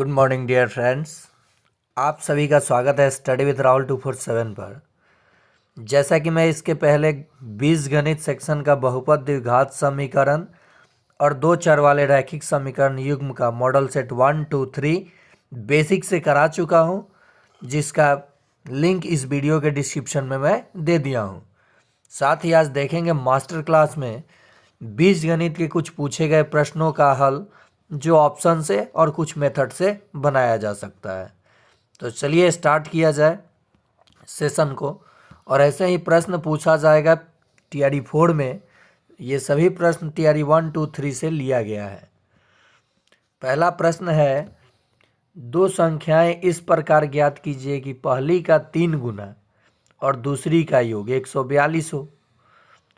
Good morning dear friends. आप सभी का स्वागत है स्टडी विद राहुल 247 पर। जैसा कि मैं इसके पहले बीजगणित सेक्शन का बहुपद द्विघात समीकरण और दो चर वाले रैखिक समीकरण युग्म का मॉडल सेट 1, 2, 3 बेसिक से करा चुका हूं, जिसका लिंक इस वीडियो के डिस्क्रिप्शन में मैं दे दिया हूं। साथ ही आज देखेंगे मास्टर क्लास में बीजगणित के कुछ पूछे गए प्रश्नों का हल, जो ऑप्शन से और कुछ मेथड से बनाया जा सकता है। तो चलिए स्टार्ट किया जाए सेशन को। और ऐसे ही प्रश्न पूछा जाएगा टीआरई 4 में। ये सभी प्रश्न टीआरई 1, 2, 3 से लिया गया है। पहला प्रश्न है, दो संख्याएं इस प्रकार ज्ञात कीजिए कि पहली का 3 गुना और दूसरी का योग 142 हो,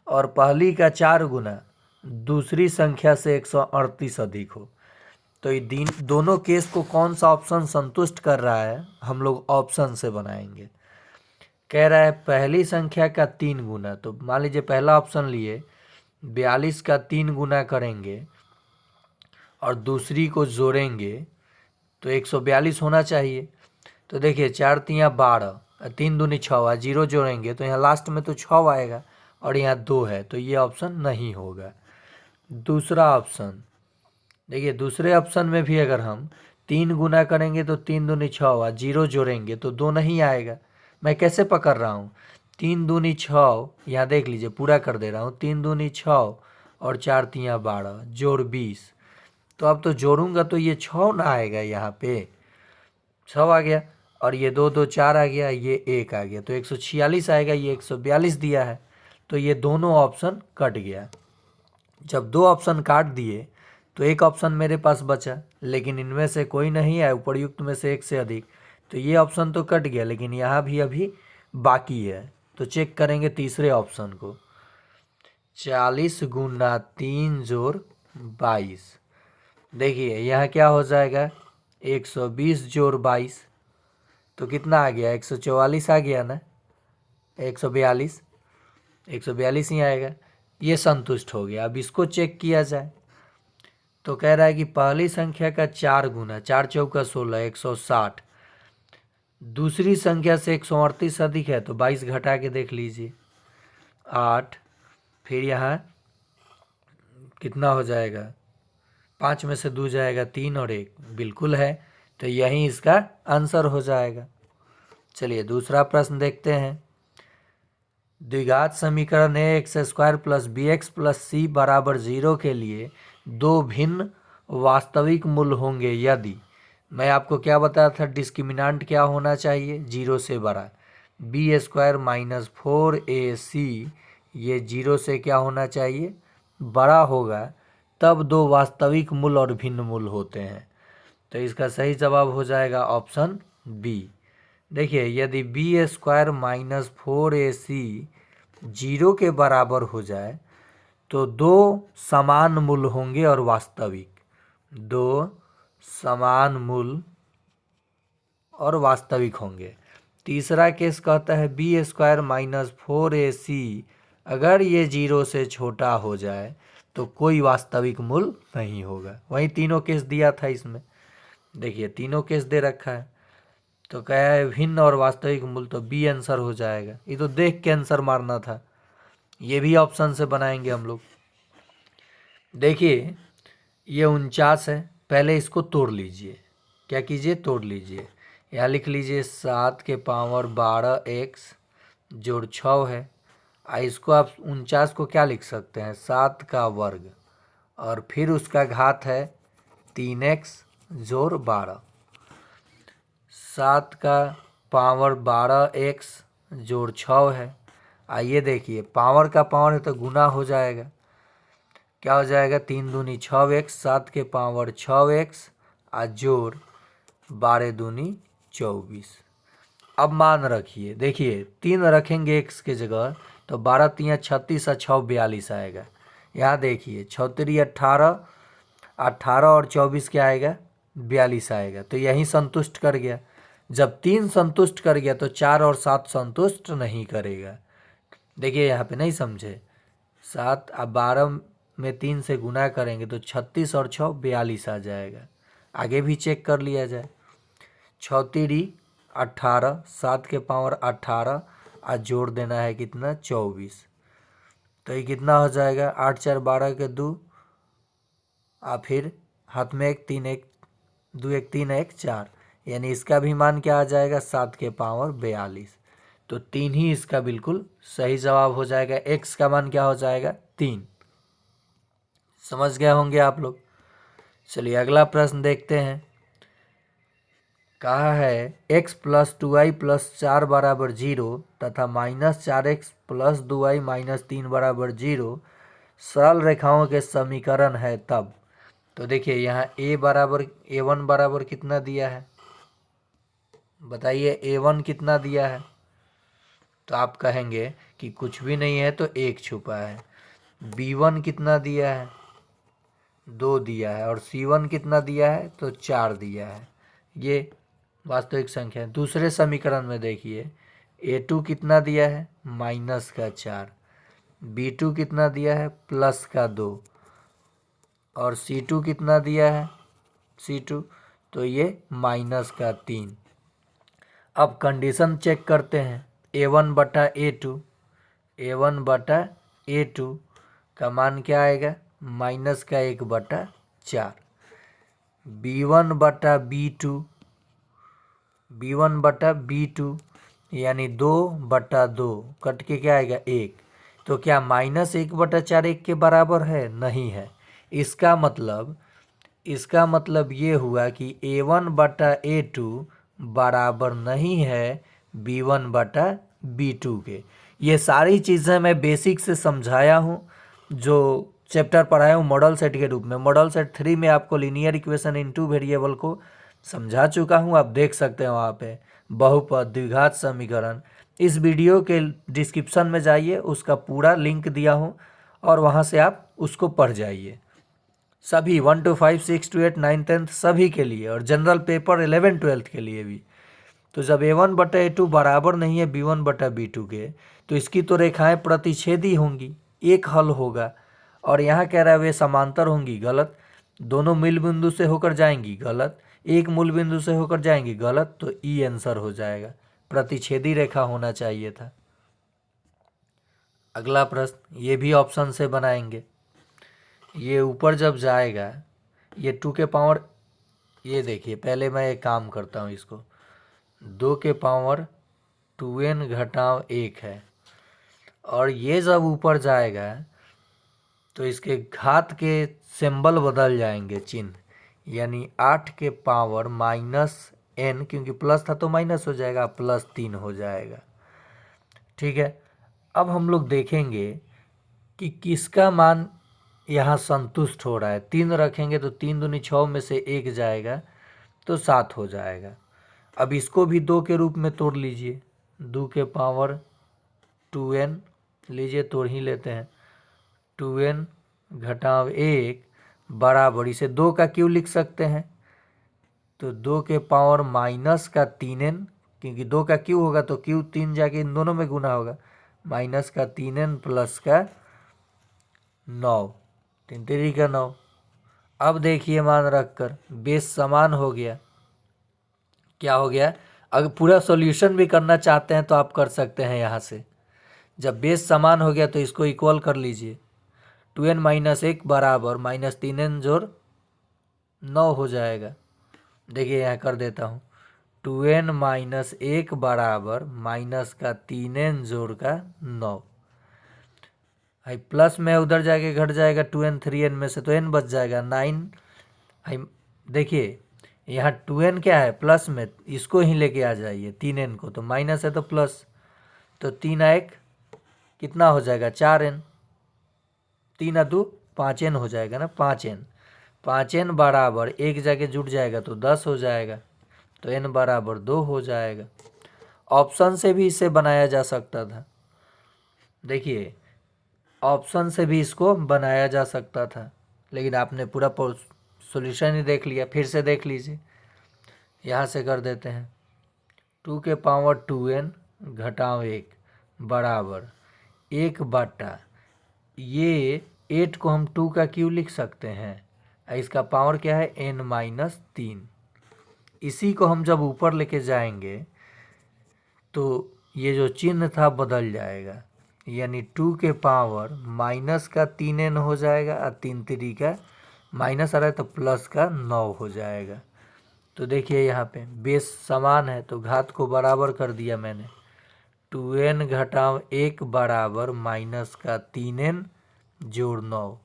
और पहली का 4 गुना दूसरी संख्या से 138 अधिक हो। तो ये दोनों केस को कौन सा ऑप्शन संतुष्ट कर रहा है, हम लोग ऑप्शन से बनाएंगे। कह रहा है पहली संख्या का 3 गुना, तो मान लीजिए पहला ऑप्शन लिए 42 का 3 गुना करेंगे और दूसरी को जोड़ेंगे तो 142 होना चाहिए। तो देखिए 4 तियाँ 12, 3 दूनी 6, 0 जोड़ेंगे तो यहाँ लास्ट में तो 6 आएगा और यहाँ 2 है, तो ये ऑप्शन नहीं होगा। दूसरा ऑप्शन देखिए, दूसरे ऑप्शन में भी अगर हम 3 गुना करेंगे तो 3 दूनी 6, 0 जोड़ेंगे तो 2 नहीं आएगा। मैं कैसे पकड़ रहा हूँ, 3 दूनी 6, यहाँ देख लीजिए पूरा कर दे रहा हूँ, 3 दूनी 6 और 4 तियाँ 12 जोड़ 20। तो अब तो जोड़ूंगा तो ये 6 ना आएगा, यहाँ पे 6 आ गया और ये 2, 2, 4 आ गया, ये 1 आ गया, तो 146 आएगा। ये 142 दिया है, तो ये दोनों ऑप्शन कट गया। जब दो ऑप्शन काट दिए तो एक ऑप्शन मेरे पास बचा, लेकिन इनमें से कोई नहीं है उपरयुक्त में से एक से अधिक, तो ये ऑप्शन तो कट गया, लेकिन यहाँ भी अभी बाकी है। तो चेक करेंगे तीसरे ऑप्शन को, 40 गुना 3 जोड़ 22। देखिए यहाँ क्या हो जाएगा, 120 जोड़ 22, तो कितना आ गया, 144 आ गया ना, 142 ही आएगा। ये संतुष्ट हो गया। अब इसको चेक किया जाए तो कह रहा है कि पहली संख्या का 4 गुना, 4 चौका 16, 160, दूसरी संख्या से 138 अधिक है, तो 22 घटा के देख लीजिए 8, फिर यहाँ कितना हो जाएगा, 5 में से 2 जाएगा 3 और 1 बिल्कुल है, तो यही इसका आंसर हो जाएगा। चलिए दूसरा प्रश्न देखते हैं। द्विघात समीकरण a x square plus b x plus c बराबर 0 के लिए दो भिन्न वास्तविक मूल्य होंगे यदि, मैं आपको क्या बताया था, डिस्क्रिमिनांट क्या होना चाहिए, 0 से बड़ा। बी स्क्वायर माइनस 4ac, ये 0 से क्या होना चाहिए, बड़ा होगा, तब दो वास्तविक मूल्य और भिन्न मूल्य होते हैं। तो इसका सही जवाब हो जाएगा ऑप्शन बी। देखिए यदि बी स्क्वायर माइनस 4ac 0 के बराबर हो जाए तो दो समान मूल्य होंगे और वास्तविक, दो समान मूल्य और वास्तविक होंगे। तीसरा केस कहता है बी स्क्वायर माइनस 4ac अगर ये 0 से छोटा हो जाए तो कोई वास्तविक मूल्य नहीं होगा। वही तीनों केस दिया था इसमें, देखिए तीनों केस दे रखा है। तो क्या है, भिन्न और वास्तविक मूल्य, तो बी आंसर हो जाएगा। ये तो देख के आंसर मारना था, ये भी ऑप्शन से बनाएंगे हम लोग। देखिए ये 49 है, पहले इसको तोड़ लीजिए, क्या कीजिए, तोड़ लीजिए। यहाँ लिख लीजिए 7 के पावर 12x जोड़ 6 है। इसको आप 49 को क्या लिख सकते हैं, 7 का वर्ग और फिर उसका घात है 3x जोड़ 12। 7 का पावर 12x जोड़ 6 है। आइए देखिए, पावर का पावर है तो गुना हो जाएगा, क्या हो जाएगा, 3 दूनी 6x, 7 के पावर 6x और जोड़ 12 दूनी 24। अब मान रखिए, देखिए 3 रखेंगे x के जगह तो 12 तियाँ 36 और 6 42 आएगा। यहाँ देखिए 6 तिरी 18, 18 और 24 क्या आएगा, 42 आएगा। तो यही संतुष्ट कर गया। जब 3 संतुष्ट कर गया तो 4 और 7 संतुष्ट नहीं करेगा। देखिए यहाँ पे नहीं समझे, 7 और 12 में 3 से गुना करेंगे तो 36 और 6 42 आ जाएगा। आगे भी चेक कर लिया जाए। 6 तिरी 18, 7 के पावर 18 और जोड़ देना है कितना 24। तो ये कितना हो जाएगा 8 4 12 के 2 और फिर हाथ में 1 3 1 2 1 3 1 4, यानी इसका भी मान क्या आ जाएगा 7 के पावर 42। तो 3 ही इसका बिल्कुल सही जवाब हो जाएगा। x का मान क्या हो जाएगा 3। समझ गए होंगे आप लोग। चलिए अगला प्रश्न देखते हैं। कहा है x प्लस 2y प्लस 4 बराबर 0 तथा minus 4x plus 2y minus 3 बराबर 0 सरल रेखाओं के समीकरण है तब। तो देखिए यहाँ a1 बराबर कितना दिया है, बताइए a1 कितना दिया है। तो आप कहेंगे कि कुछ भी नहीं है तो 1 छुपा है। b1 कितना दिया है 2 दिया है और c1 कितना दिया है तो 4 दिया है। ये वास्तविक संख्या है। दूसरे समीकरण में देखिए a2 कितना दिया है माइनस का 4, b2 कितना दिया है प्लस का 2 और c2 कितना दिया है c2 तो ये माइनस का 3। अब कंडीशन चेक करते हैं a1 बटा a1 बटा a2 का मान क्या आएगा माइनस का 1 बटा 4। b1 बटा b2 यानी 2 बटा 2 कट के क्या आएगा 1। तो क्या माइनस 1 बटा 4 1 के बराबर है, नहीं है। इसका मतलब ये हुआ कि a1 बटा a2 बराबर नहीं है b1 बटा b2 के। ये सारी चीज़ें मैं बेसिक से समझाया हूँ, जो चैप्टर पढ़ाया हूँ मॉडल सेट के रूप में। मॉडल सेट 3 में आपको लीनियर इक्वेशन इन 2 वेरिएबल को समझा चुका हूँ, आप देख सकते हैं वहाँ पे बहुपद द्विघात समीकरण। इस वीडियो के डिस्क्रिप्शन में जाइए, उसका पूरा लिंक दिया हूँ और वहाँ से आप उसको पढ़ जाइए। सभी 1 to 5 6 to 8 9 10 सभी के लिए, और जनरल पेपर 11 12 के लिए भी। तो जब a1 बटा a2 बराबर नहीं है b1 बटा b2 के, तो इसकी तो रेखाएं प्रतिच्छेदी होंगी, एक हल होगा। और यहाँ कह रहा है वे समांतर होंगी, गलत। दोनों मूल बिंदु से होकर जाएंगी, गलत। एक मूल बिंदु से होकर जाएंगी, गलत। तो ई आंसर हो जाएगा, प्रतिच्छेदी रेखा होना चाहिए था। अगला प्रश्न ये भी ऑप्शन से बनाएंगे। ये ऊपर जब जाएगा ये 2 के पावर, ये देखिए पहले मैं एक काम करता हूँ, इसको 2 के पावर 2n घटाव 1 है, और ये जब ऊपर जाएगा तो इसके घात के सिंबल बदल जाएंगे, चिन्ह, यानी 8 के पावर माइनस n, क्योंकि प्लस था तो माइनस हो जाएगा, प्लस 3 हो जाएगा। ठीक है, अब हम लोग देखेंगे कि किसका मान यहाँ संतुष्ट हो रहा है। 3 रखेंगे तो 3 दूनी 6 में से 1 जाएगा तो 7 हो जाएगा। अब इसको भी 2 के रूप में तोड़ लीजिए, 2 के पावर 2n लीजिए, तोड़ ही लेते हैं। 2n घटाव 1 बराबर, इसे 2 का क्यों लिख सकते हैं, तो 2 के पावर माइनस का 3n, क्योंकि 2 का क्यू होगा तो क्यू 3 जाके इन दोनों में गुना होगा, माइनस का 3n प्लस का 9, 3 3 का 9। अब देखिए मान रखकर बेस समान हो गया। क्या हो गया, अगर पूरा सॉल्यूशन भी करना चाहते हैं तो आप कर सकते हैं यहाँ से। जब बेस समान हो गया तो इसको इक्वल कर लीजिए, 2n माइनस 1 बराबर माइनस 3n जोड़ 9 हो जाएगा। देखिए यहाँ कर देता हूँ, 2n माइनस 1 बराबर माइनस का 3n जोड़ का 9। हाई प्लस में उधर जाके घट जाएगा 2n 3n में से, तो n बच जाएगा 9। हाई देखिए यहाँ 2n क्या है प्लस में, इसको ही लेके आ जाइए 3n को, तो माइनस है तो प्लस, तो 3 1 कितना हो जाएगा 4n, 3 2 5n हो जाएगा ना, 5n बराबर 1 जाके जुट जाएगा तो 10 हो जाएगा, तो n बराबर 2 हो जाएगा। ऑप्शन से भी इसे बनाया जा सकता था, देखिए ऑप्शन से भी इसको बनाया जा सकता था, लेकिन आपने पूरा सॉल्यूशन ही देख लिया। फिर से देख लीजिए, यहाँ से कर देते हैं, 2 के पावर 2n घटाव 1 बराबर 1 बटा, ये 8 को हम 2 का क्यू लिख सकते हैं, इसका पावर क्या है n-3। इसी को हम जब ऊपर लेके जाएंगे तो ये जो चिन्ह था बदल जाएगा, यानी 2 के पावर माइनस का 3n हो जाएगा और 3 का माइनस आ रहा है तो प्लस का 9 हो जाएगा। तो देखिए यहाँ पे बेस समान है तो घात को बराबर कर दिया मैंने। 2n घटाव 1 बराबर माइनस का 3n जोड़ 9।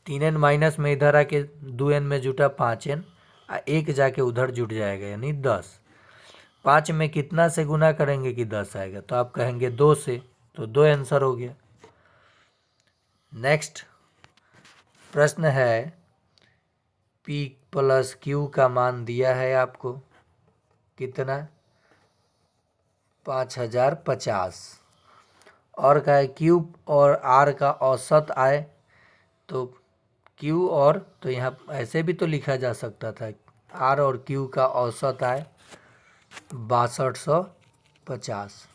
3n माइनस में इधर आके 2n में जुटा 5n, एक जाके उधर जुट जाएगा यानी 10। 5 में कितना से गुना करेंगे कि 10 आएगा, तो आप कहेंगे 2 से, तो 2 आंसर हो गया। नेक्स्ट प्रश्न है P प्लस Q का मान दिया है आपको कितना 5050, और का है Q और R का औसत आए तो Q और, तो यहाँ ऐसे भी तो लिखा जा सकता था R और Q का औसत आए 6250।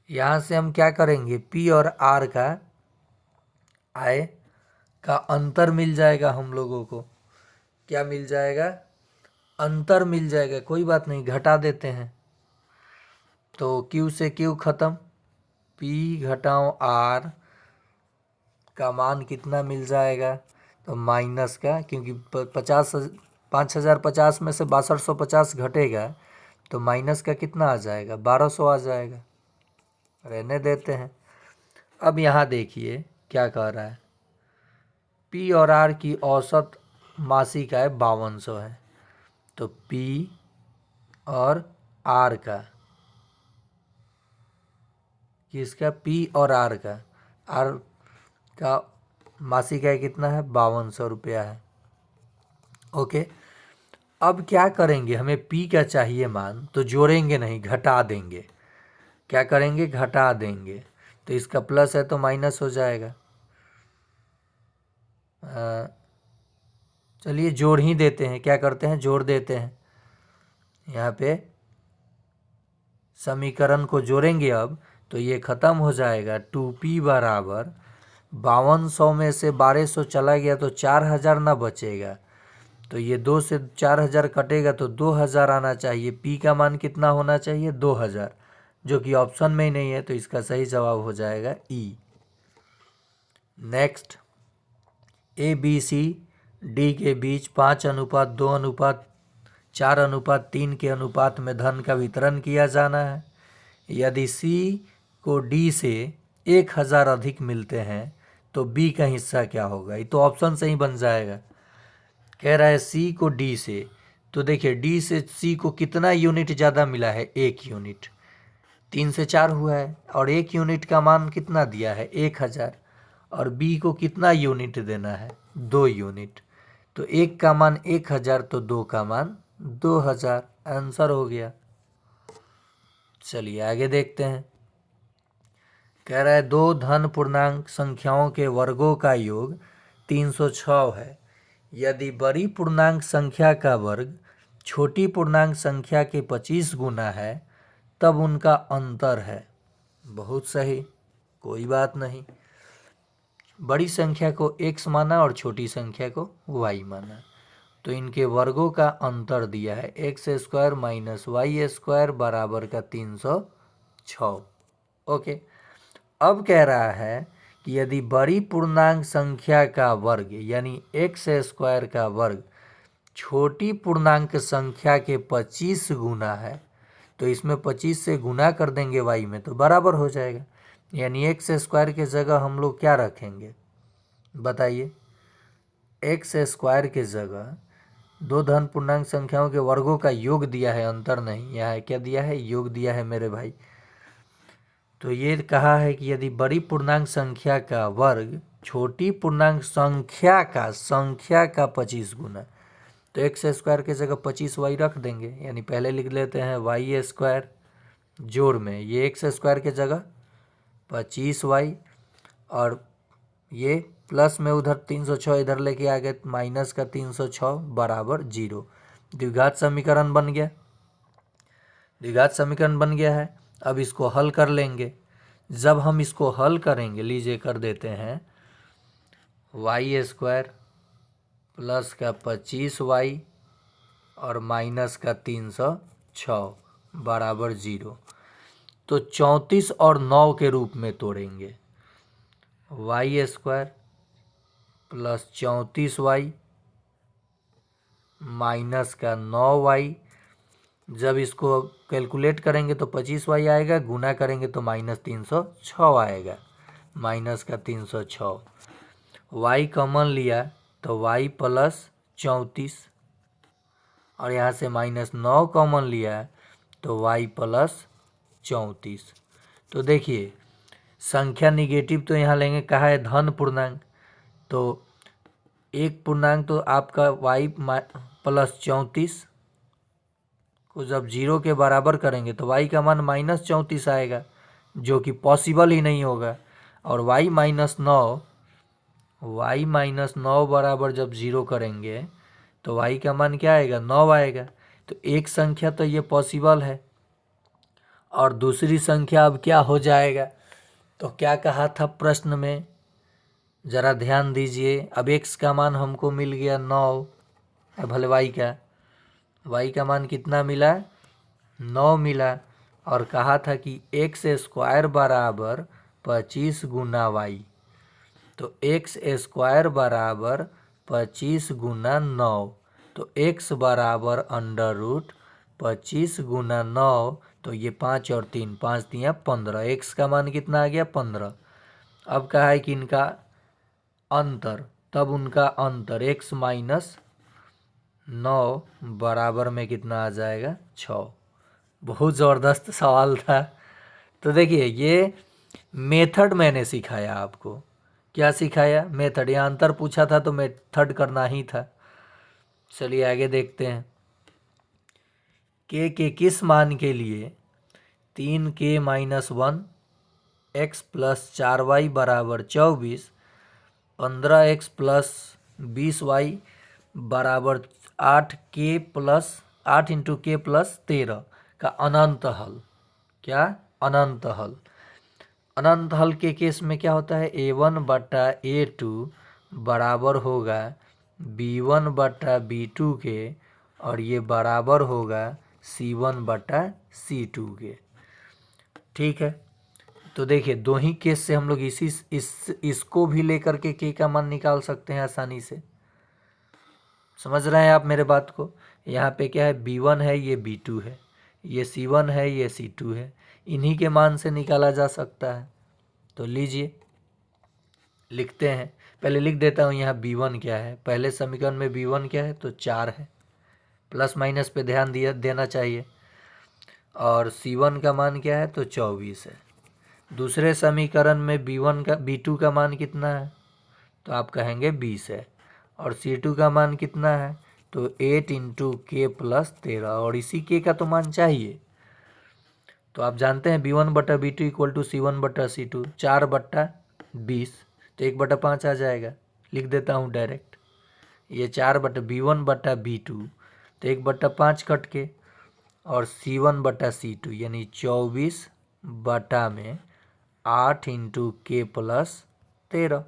यहाँ से हम क्या करेंगे P और R का आय का अंतर मिल जाएगा, हम लोगों को क्या मिल जाएगा, अंतर मिल जाएगा। कोई बात नहीं, घटा देते हैं तो Q से Q खत्म, P घटाओ R का मान कितना मिल जाएगा, तो माइनस का, क्योंकि 5050 में से 6250 घटेगा तो माइनस का कितना आ जाएगा 1200 आ जाएगा, रहने देते हैं। अब यहाँ देखिए क्या कह रहा है, P और R की औसत मासिक आय 5200 है, तो P और R का, किसका, P और R का मासिक आय कितना है 5200 रुपया है। ओके, अब क्या करेंगे, हमें P का चाहिए मान, तो जोड़ेंगे नहीं, घटा देंगे। क्या करेंगे, घटा देंगे, तो इसका प्लस है तो माइनस हो जाएगा। चलिए जोड़ ही देते हैं, क्या करते हैं, जोड़ देते हैं। यहाँ पे समीकरण को जोड़ेंगे अब तो ये ख़त्म हो जाएगा। 2P बराबर 5200 में से 1200 चला गया तो 4000 ना बचेगा, तो ये 2 से 4000 कटेगा तो 2000 आना चाहिए। P का मान कितना होना चाहिए 2000, जो कि ऑप्शन में ही नहीं है, तो इसका सही जवाब हो जाएगा E। नेक्स्ट, ABCD के बीच 5:2:4:3 के अनुपात में धन का वितरण किया जाना है। यदि C को D से 1000 अधिक मिलते हैं तो B का हिस्सा क्या होगा, ये तो ऑप्शन से ही बन जाएगा। कह रहा है C को D से, तो देखिए D से C को कितना यूनिट ज़्यादा मिला है, 1 यूनिट, 3 से 4 हुआ है, और 1 यूनिट का मान कितना दिया है 1000, और B को कितना यूनिट देना है 2 यूनिट, तो 1 का मान 1000 तो 2 का मान 2000, आंसर हो गया। चलिए आगे देखते हैं। कह रहा है 2 धन पूर्णांक संख्याओं के वर्गों का योग 306 है। यदि बड़ी पूर्णांक संख्या का वर्ग छोटी पूर्णांक संख्या के 25 गुना है तब उनका अंतर है। बहुत सही, कोई बात नहीं। बड़ी संख्या को x माना और छोटी संख्या को y माना, तो इनके वर्गों का अंतर दिया है x² माइनस y² बराबर का 306। ओके, अब कह रहा है कि यदि बड़ी पूर्णांक संख्या का वर्ग यानी x² का वर्ग छोटी पूर्णांक संख्या के 25 गुना है, तो इसमें 25 से गुना कर देंगे y में तो बराबर हो जाएगा। यानी x² के जगह हम लोग क्या रखेंगे बताइए, x² के जगह 2 धन पूर्णांक संख्याओं के वर्गों का योग दिया है, अंतर नहीं। यहाँ क्या दिया है, योग दिया है मेरे भाई। तो ये कहा है कि यदि बड़ी पूर्णांक संख्या का वर्ग छोटी पूर्णांक संख्या का 25 गुना, तो x² के जगह 25y रख देंगे, यानी पहले लिख लेते हैं y² जोड़ में ये x² के जगह 25y, और ये प्लस में उधर 306 इधर लेके आ गए, माइनस का 306 बराबर 0। द्विघात समीकरण बन गया, द्विघात समीकरण बन गया है। अब इसको हल कर लेंगे। जब हम इसको हल करेंगे, लीजिए कर देते हैं y² प्लस का 25y और माइनस का 306 बराबर 0। तो 34 और 9 के रूप में तोड़ेंगे। y² प्लस 34y माइनस का 9y। जब इसको कैलकुलेट करेंगे तो 25y आएगा, गुना करेंगे तो माइनस 306 आएगा, माइनस का 306। y कॉमन लिया तो y प्लस 34 और यहाँ से माइनस 9 कॉमन लिया तो y प्लस 34। तो देखिए संख्या निगेटिव तो यहाँ लेंगे, कहा है धन पूर्णांक, तो एक पूर्णांक तो आपका y प्लस 34 को जब 0 के बराबर करेंगे तो y का मान माइनस 34 आएगा, जो कि पॉसिबल ही नहीं होगा। और y माइनस 9 बराबर जब 0 करेंगे तो y का मान क्या आएगा, 9 आएगा। तो एक संख्या तो ये पॉसिबल है, और दूसरी संख्या अब क्या हो जाएगा, तो क्या कहा था प्रश्न में, ज़रा ध्यान दीजिए। अब x का मान हमको मिल गया 9, भले y का मान कितना मिला, 9 मिला, और कहा था कि x² बराबर 25 गुना y। तो x² बराबर 25 गुना 9, तो x बराबर अंडर रूट 25 गुना 9, तो ये 5 और 3, 5 दिया 15, x का मान कितना आ गया, 15। अब कहा है कि इनका अंतर, तब उनका अंतर x माइनस 9 बराबर में कितना आ जाएगा, 6। बहुत ज़बरदस्त सवाल था। तो देखिए ये मेथड मैंने सिखाया आपको। क्या सिखाया, मेथड। यहाँ अंतर पूछा था तो मेथड करना ही था। चलिए आगे देखते हैं। के किस मान के लिए 3k minus 1 x plus 4y बराबर 24, 15x प्लस 20y बराबर 8k प्लस 8 इंटू के प्लस 13 का अनंत हल। क्या, अनंत हल। अनंत हल के केस में क्या होता है, a1 बटा a2 बराबर होगा b1 बटा b2 के, और ये बराबर होगा c1 बटा c2 के। ठीक है, तो देखिए दो ही केस से हम लोग इसको भी लेकर के k का मान निकाल सकते हैं आसानी से। समझ रहे हैं आप मेरे बात को। यहाँ पे क्या है, b1 है, ये b2 है, ये c1 है, ये c2 है, इन्हीं के मान से निकाला जा सकता है। तो लीजिए लिखते हैं, पहले लिख देता हूँ यहाँ b1 क्या है। पहले समीकरण में b1 क्या है, तो 4 है, प्लस माइनस पे ध्यान देना चाहिए। और c1 का मान क्या है, तो 24 है। दूसरे समीकरण में b2 का मान कितना है, तो आप कहेंगे 20 है। और c2 का मान कितना है, तो 8 इंटू के प्लस 13, और इसी के का तो मान चाहिए। तो आप जानते हैं b1 बटा b2 इक्वल टू c1 बटा c2, 4 बटा 20, तो 1 बटा 5 आ जाएगा। लिख देता हूँ डायरेक्ट, ये 4 बटा b1 बटा b2, तो 1 बटा 5 कट के, और c1 बटा c2 यानी 24 बटा में 8 इंटू के प्लस 13।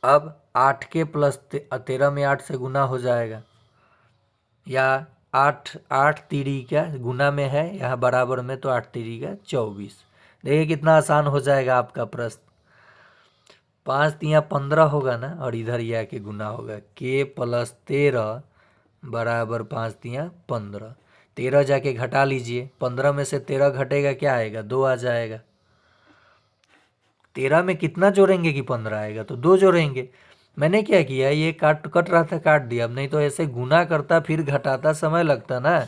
अब 8 के प्लस 13 में 8 से गुना हो जाएगा, या 8 तिरी का गुना में है यहाँ बराबर में, तो 8 तिरी का 24। देखिए कितना आसान हो जाएगा आपका प्रश्न। 5 तिया 15 होगा ना, और इधर यह के गुना होगा, के प्लस 13 बराबर 5 तिया 15। 13 जाके घटा लीजिए, 15 में से 13 घटेगा क्या आएगा, 2 आ जाएगा। 13 में कितना जोड़ेंगे कि 15 आएगा, तो 2 जोड़ेंगे। मैंने क्या किया, ये कट रहा था, काट दिया। अब नहीं तो ऐसे गुना करता फिर घटाता समय लगता ना।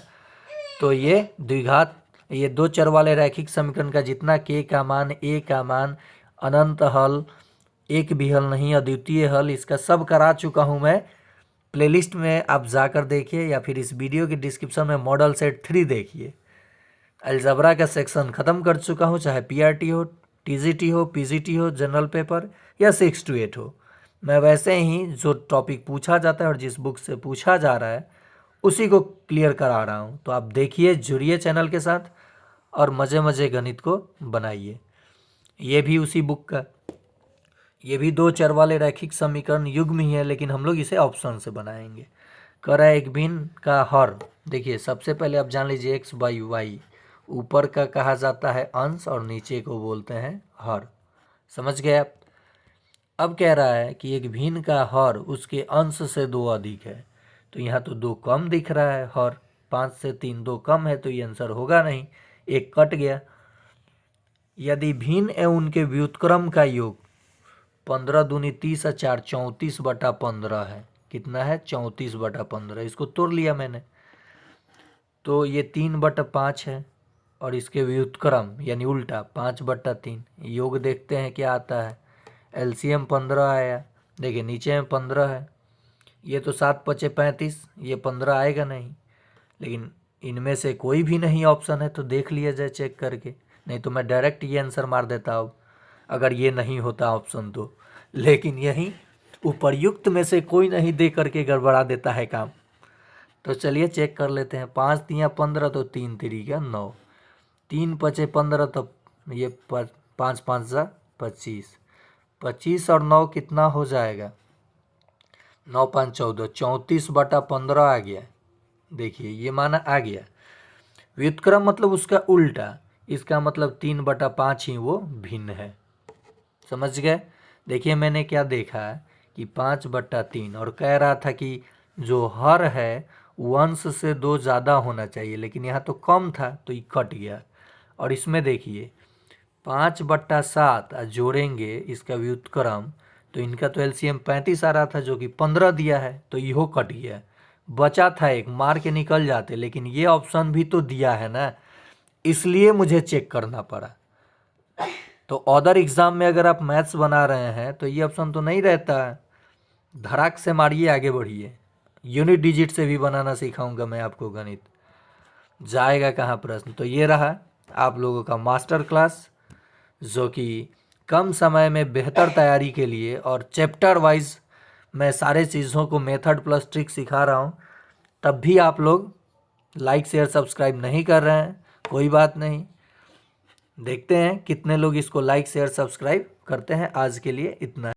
तो ये द्विघात, ये दो चर वाले रैखिक समीकरण का जितना के का मान, ए का मान, अनंत हल, एक भी हल नहीं, अद्वितीय हल, इसका सब करा चुका हूँ मैं। प्लेलिस्ट में आप जाकर देखिए, या फिर इस वीडियो के डिस्क्रिप्शन में मॉडल सेट 3 देखिए। अलजबरा का सेक्शन ख़त्म कर चुका हूँ, चाहे पीआरटी हो, टीजीटी हो, पीजीटी हो, जनरल पेपर, या 6 to 8 हो। मैं वैसे ही जो टॉपिक पूछा जाता है और जिस बुक से पूछा जा रहा है उसी को क्लियर करा रहा हूँ। तो आप देखिए, जुड़िए चैनल के साथ और मज़े मज़े गणित को बनाइए। ये भी उसी बुक का, ये भी दो चर वाले रैखिक समीकरण युग्म ही है, लेकिन हम लोग इसे ऑप्शन से बनाएंगे। कह रहा है एक भिन्न का हर। देखिए सबसे पहले आप जान लीजिए एक्स बाई वाई, ऊपर का कहा जाता है अंश और नीचे को बोलते हैं हर। समझ गए आप। अब कह रहा है कि एक भिन्न का हर उसके अंश से 2 अधिक है। तो यहाँ तो 2 कम दिख रहा है हर, 5 से 3 2 कम है, तो ये आंसर होगा नहीं, एक कट गया। यदि भिन्न एवं उनके व्युत्क्रम का योग 15 दूनी 30 और 4 34/15 है। कितना है? 34/15। इसको तोड़ लिया मैंने, तो ये 3/5 है, और इसके व्युत्क्रम यानी उल्टा 5/3। योग देखते हैं क्या आता है। एलसीएम 15 आया। देखिए नीचे में 15 है, ये तो 7 पचे 35, ये 15 आएगा नहीं। लेकिन इनमें से कोई भी नहीं ऑप्शन है, तो देख लिया जाए चेक करके, नहीं तो मैं डायरेक्ट ये आंसर मार देता हूँ अगर ये नहीं होता ऑप्शन तो। लेकिन यही उपर्युक्त में से कोई नहीं दे करके गड़बड़ा देता है काम। तो चलिए चेक कर लेते हैं। 5 तिया 15, तो 3 तिरिका 9, 3 पचे 15, तो ये 5 5 जा 25, 25 और 9 कितना हो जाएगा? 9 5 14, 34/15 आ गया। देखिए ये माना आ गया। व्युत्क्रम मतलब उसका उल्टा, इसका मतलब 3/5 ही वो भिन्न है। समझ गए। देखिए मैंने क्या देखा है कि 5/3, और कह रहा था कि जो हर है वो अंश से 2 ज़्यादा होना चाहिए, लेकिन यहाँ तो कम था तो ये कट गया। और इसमें देखिए 5/7 जोड़ेंगे इसका व्युत्क्रम, तो इनका तो एलसीएम 35 आ रहा था जो कि 15 दिया है, तो इहो कट गया। बचा था एक, मार के निकल जाते, लेकिन ये ऑप्शन भी तो दिया है ना, इसलिए मुझे चेक करना पड़ा। तो अदर एग्ज़ाम में अगर आप मैथ्स बना रहे हैं तो ये ऑप्शन तो नहीं रहता है। धड़ाक से मारिए, आगे बढ़िए। यूनिट डिजिट से भी बनाना सिखाऊंगा मैं आपको गणित। जाएगा कहाँ प्रश्न। तो ये रहा आप लोगों का मास्टर क्लास, जो कि कम समय में बेहतर तैयारी के लिए और चैप्टर वाइज मैं सारे चीज़ों को मेथड प्लस ट्रिक सिखा रहा हूँ। तब भी आप लोग लाइक शेयर सब्सक्राइब नहीं कर रहे हैं, कोई बात नहीं, देखते हैं कितने लोग इसको लाइक शेयर सब्सक्राइब करते हैं। आज के लिए इतना।